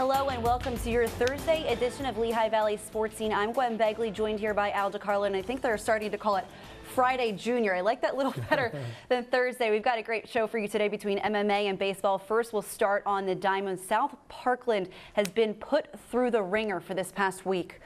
Hello and welcome to your Thursday edition of Lehigh Valley Sports Scene. I'm Gwen Begley, joined here by Al DiCarlo, and I think they're starting to call it Friday Junior. I like that a little better than Thursday. We've got a great show for you today between MMA and baseball. First, we'll start on the diamond. South Parkland has been put through the ringer for this past week.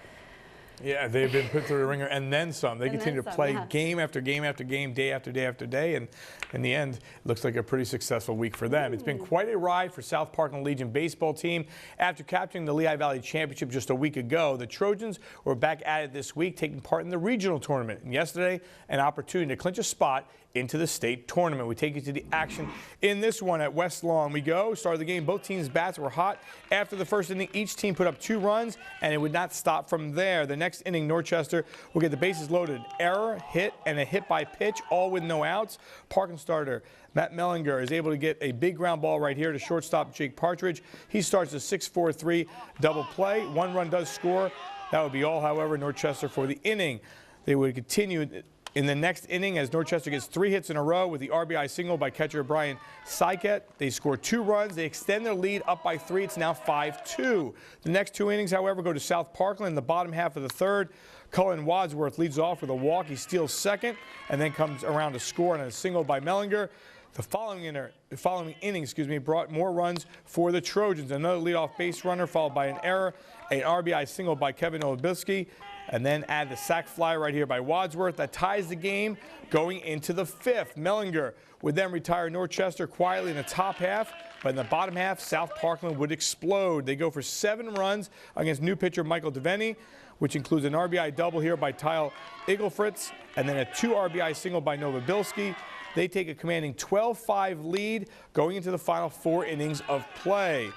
Yeah, they've been put through the ringer and then some. They continue to play game after game after game, day after day after day, and in the end, it looks like a pretty successful week for them. It's been quite a ride for South Parkland Legion baseball team. After capturing the Lehigh Valley Championship just a week ago, the Trojans were back at it this week, taking part in the regional tournament. And yesterday, an opportunity to clinch a spot into the state tournament. We take you to the action in this one at West Lawn. We go. Start of the game. Both teams' bats were hot. After the first inning, each team put up 2 runs, and it would not stop from there. The next inning, Norchester will get the bases loaded. Error, hit, and a hit by pitch, all with no outs. Parkland starter Matt Mellinger is able to get a big ground ball right here to shortstop Jake Partridge. He starts a 6-4-3 double play. 1 run does score. That would be all, however, Norchester for the inning. They would continue in the next inning as Norchester gets 3 hits in a row with the RBI single by catcher Brian Sykett. They score 2 runs. They extend their lead up by 3. It's now 5-2. The next 2 innings, however, go to South Parkland in the bottom half of the third. Cullen Wadsworth leads off with a walk. He steals second and then comes around to score on a single by Mellinger. The following inning, brought more runs for the Trojans. Another leadoff base runner followed by an error, an RBI single by Kevin Olabisky, and then add the sac fly right here by Wadsworth. That ties the game going into the 5th. Mellinger would then retire Norchester quietly in the top half, but in the bottom half, South Parkland would explode. They go for 7 runs against new pitcher Michael Devaney, which includes an RBI double here by Tyle Iglefritz, and then a 2 RBI single by Novobilski. They take a commanding 12-5 lead going into the final 4 innings of play.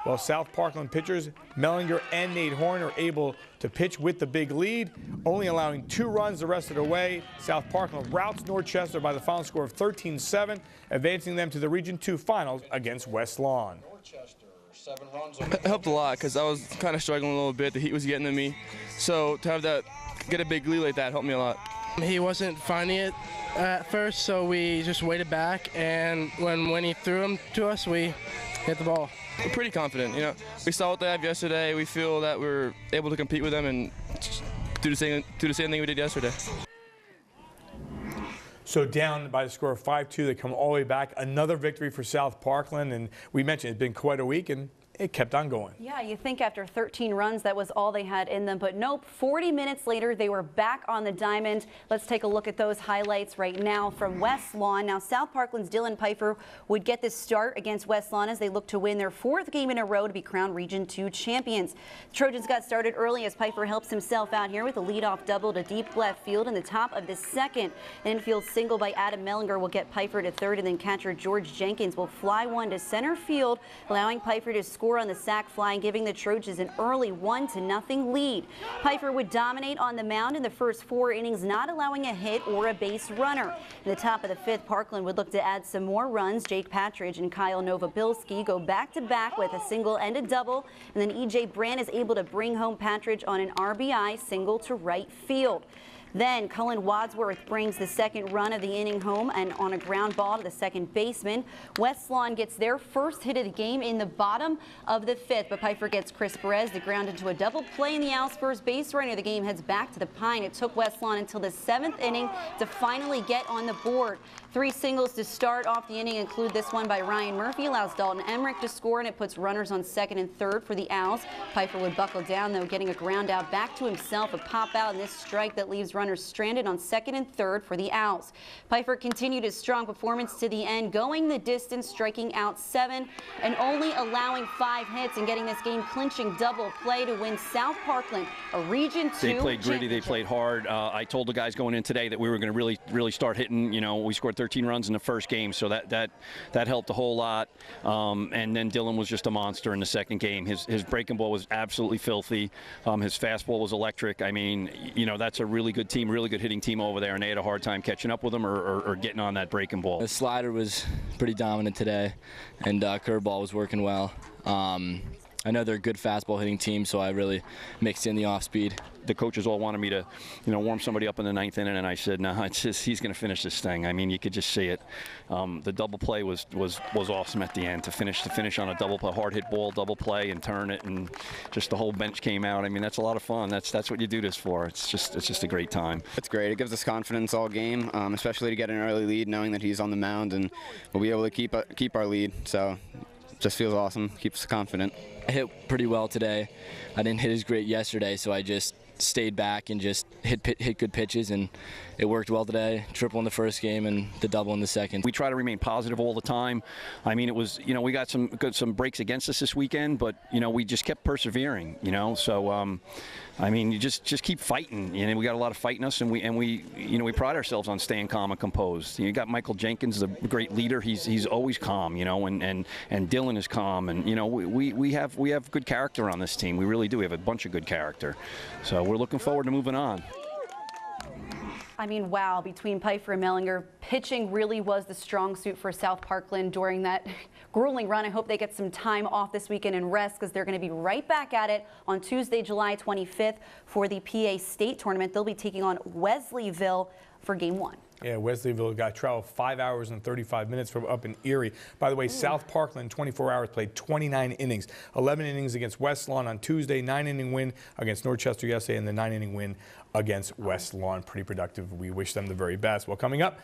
While South Parkland pitchers Mellinger and Nate Horn are able to pitch with the big lead, only allowing 2 runs the rest of the way. South Parkland routs Norchester by the final score of 13-7, advancing them to the Region 2 finals against West Lawn. It helped a lot because I was kind of struggling a little bit. The heat was getting to me. So to have that, get a big lead like that helped me a lot. He wasn't finding it at first, so we just waited back, and when he threw him to us, we hit the ball. We're pretty confident. You know, we saw what they have yesterday. We feel that we're able to compete with them and do the same thing we did yesterday. So down by the score of 5-2, they come all the way back. Another victory for South Parkland, and we mentioned it's been quite a week, and it kept on going. Yeah, you think after 13 runs that was all they had in them, but nope. 40 minutes later, they were back on the diamond. Let's take a look at those highlights right now from West Lawn. Now, South Parkland's Dylan Pfeiffer would get this start against West Lawn as they look to win their 4th game in a row to be crowned Region 2 champions. The Trojans got started early as Pfeiffer helps himself out here with a leadoff double to deep left field in the top of the 2nd. An infield single by Adam Mellinger will get Pfeiffer to 3rd, and then catcher George Jenkins will fly one to center field, allowing Pfeiffer to score on the sac fly and giving the Trojans an early 1-0 lead. Pfeiffer would dominate on the mound in the first 4 innings, not allowing a hit or a base runner. In the top of the 5th, Parkland would look to add some more runs. Jake Partridge and Kyle Novobilski go back-to-back with a single and a double, and then E.J. Brand is able to bring home Partridge on an RBI single to right field. Then Cullen Wadsworth brings the 2nd run of the inning home and on a ground ball to the 2nd baseman. West Lawn gets their first hit of the game in the bottom of the 5th, but Pfeiffer gets Chris Perez to ground into a double play in the Owls' first base runner. The game heads back to the Pine. It took West Lawn until the 7th inning to finally get on the board. 3 singles to start off the inning include this one by Ryan Murphy, allows Dalton Emmerich to score, and it puts runners on 2nd and 3rd for the Owls. Pfeiffer would buckle down, though, getting a ground out back to himself, a pop out, and this strike that leaves runners stranded on 2nd and 3rd for the Owls. Pfeiffer continued his strong performance to the end, going the distance, striking out 7 and only allowing 5 hits and getting this game clinching double play to win South Parkland a Region 2 They played gritty, they played hard. I told the guys going in today that we were going to really start hitting. You know, we scored 13 runs in the first game, so that helped a whole lot. And then Dylan was just a monster in the 2nd game. His breaking ball was absolutely filthy. His fastball was electric. I mean, you know, that's a really good team, really good hitting team over there, and they had a hard time catching up with him or getting on that breaking ball. The slider was pretty dominant today, and curveball was working well. I know they're a good fastball hitting team, so I really mixed in the off speed. The coaches all wanted me to, warm somebody up in the 9th inning, and I said, no, it's just he's going to finish this thing. I mean, you could just see it. The double play was awesome at the end to finish on a double play, hard hit ball, double play, and turn it, and just the whole bench came out. I mean, that's a lot of fun. That's what you do this for. It's just a great time. It's great. It gives us confidence all game, especially to get an early lead, knowing that he's on the mound and we'll be able to keep our lead. So, just feels awesome. Keeps us confident. I hit pretty well today. I didn't hit as great yesterday, so I just stayed back and just hit good pitches, and it worked well today. Triple in the first game and the double in the second. We try to remain positive all the time. I mean, it was, we got some breaks against us this weekend, but we just kept persevering. So I mean, you just keep fighting. We got a lot of fight in us, and we pride ourselves on staying calm and composed. You got Michael Jenkins, the great leader. He's always calm, and Dylan is calm, and we have good character on this team. We really do. We have a bunch of good character. So we're looking forward to moving on. I mean, wow, between Pfeiffer and Mellinger, pitching really was the strong suit for South Parkland during that grueling run. I hope they get some time off this weekend and rest, because they're going to be right back at it on Tuesday, July 25th for the PA State Tournament. They'll be taking on Wesleyville for Game 1. Yeah, Wesleyville got travel 5 hours and 35 minutes from up in Erie. By the way, South Parkland, 24 hours, played 29 innings. 11 innings against West Lawn on Tuesday, 9-inning win against Norchester yesterday, and the 9-inning win against West Lawn. Pretty productive. We wish them the very best. Well, coming up.